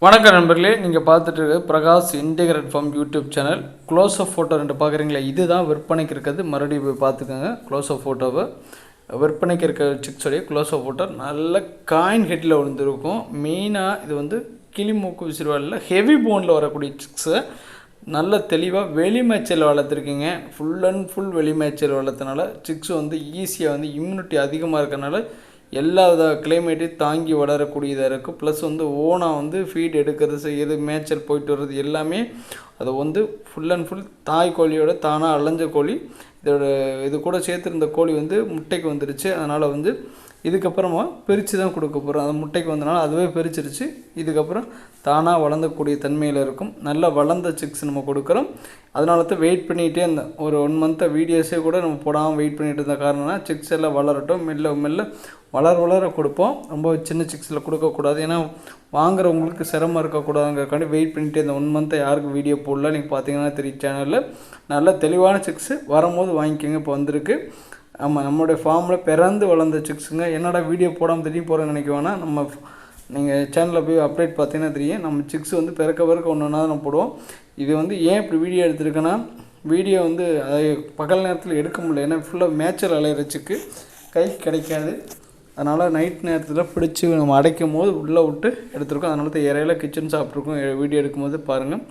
வணக்கம் நண்பர்களே, நீங்கள் பார்த்துட்டு இருக்க Prakash integrate form YouTube channel. Close up photo ரெண்டு பார்க்குறீங்களா? இதுதான் விற்பனைக்கு இருக்கிறது. மறுபடியும் போய் பார்த்துக்கோங்க. க்ளோஸ் அப் ஃபோட்டோவை விற்பனைக்கு இருக்க சிக்ஸோடைய க்ளோஸ் அப் ஃபோட்டோ நல்ல காயின் ஹெட்டில் விழுந்துருக்கும். மெயினாக இது வந்து கிளிமூக்கு விசிறுவாலில் ஹெவி போனில் வரக்கூடிய சிக்ஸை நல்ல தெளிவாக வெளி மேய்ச்சல் வளர்த்துருக்கீங்க. ஃபுல் அண்ட் ஃபுல் வெளி மேய்ச்சல் வளர்த்தனால சிக்ஸ் வந்து ஈஸியாக வந்து இம்யூனிட்டி அதிகமாக இருக்கனால எல்லா கிளைமேட்டையும் தாங்கி வளரக்கூடியதாக இருக்குது. ப்ளஸ் வந்து ஓனாக வந்து ஃபீட் எடுக்கிறது, செய்கிறது, மேய்ச்சல் போயிட்டு வர்றது எல்லாமே அதை வந்து ஃபுல் அண்ட் ஃபுல் தாய் கோழியோட தானாக அலைஞ்ச கோழி. இது கூட சேர்த்துருந்த கோழி வந்து முட்டைக்கு வந்துடுச்சு. அதனால் வந்து இதுக்கப்புறமா பிரித்து தான் கொடுக்க போகிறோம். அது முட்டைக்கு வந்தனால அதுவே பிரிச்சிருச்சு. இதுக்கப்புறம் தானாக வளர்ந்தக்கூடிய தன்மையில் இருக்கும். நல்லா வளர்ந்த சிக்ஸ் நம்ம கொடுக்குறோம். அதனால தான் வெயிட் பண்ணிகிட்டே இருந்தேன். ஒரு 1 மந்த்தை வீடியோஸே கூட நம்ம போடாமல் வெயிட் பண்ணிகிட்டு இருந்த காரணம்னா சிக்ஸ் எல்லாம் வளரட்டும், மெல்ல மெல்ல வளர கொடுப்போம். ரொம்ப சின்ன சிக்ஸில் கொடுக்கக்கூடாது, ஏன்னா வாங்குறவங்களுக்கு சிரமம் இருக்கக்கூடாதுங்கிறக்காண்டி வெயிட் பண்ணிகிட்டே இந்த 1 மந்த்தை யாருக்கும் வீடியோ போடல. நீங்கள் பார்த்தீங்கன்னா தெரியும் சேனலில் நல்ல தெளிவான சிக்ஸு வரும்போது வாங்கிக்கோங்க. இப்போ வந்திருக்கு. ஆமாம், நம்மளுடைய ஃபார்மில் பிறந்து வளர்ந்த சிக்ஸுங்க. என்னடா வீடியோ போடாமல் திடீர்னு போகிறேன்னு நினைக்க வேணாம். நம்ம நீங்கள் சேனலில் போய் அப்டேட் பார்த்தீங்கன்னா தெரியும். நம்ம சிக்ஸ் வந்து பிறக்க ஒன்று ஒன்றா தான் நம்ம போடுவோம். இது வந்து ஏன் இப்படி வீடியோ எடுத்துருக்கேன்னா, வீடியோ வந்து அதை பகல் நேரத்தில் எடுக்க முடியல, ஏன்னா ஃபுல்லாக மேய்ச்சல் அலையிற சிக்கு கைக்கு கிடைக்காது. அதனால் நைட் நேரத்தில் பிடிச்சி நம்ம அடைக்கும் போது உள்ளே விட்டு எடுத்துருக்கோம். அதனால தான் இறையில கிச்சன் சாப்பிட்ருக்கோம். வீடியோ எடுக்கும்போது பாருங்கள்.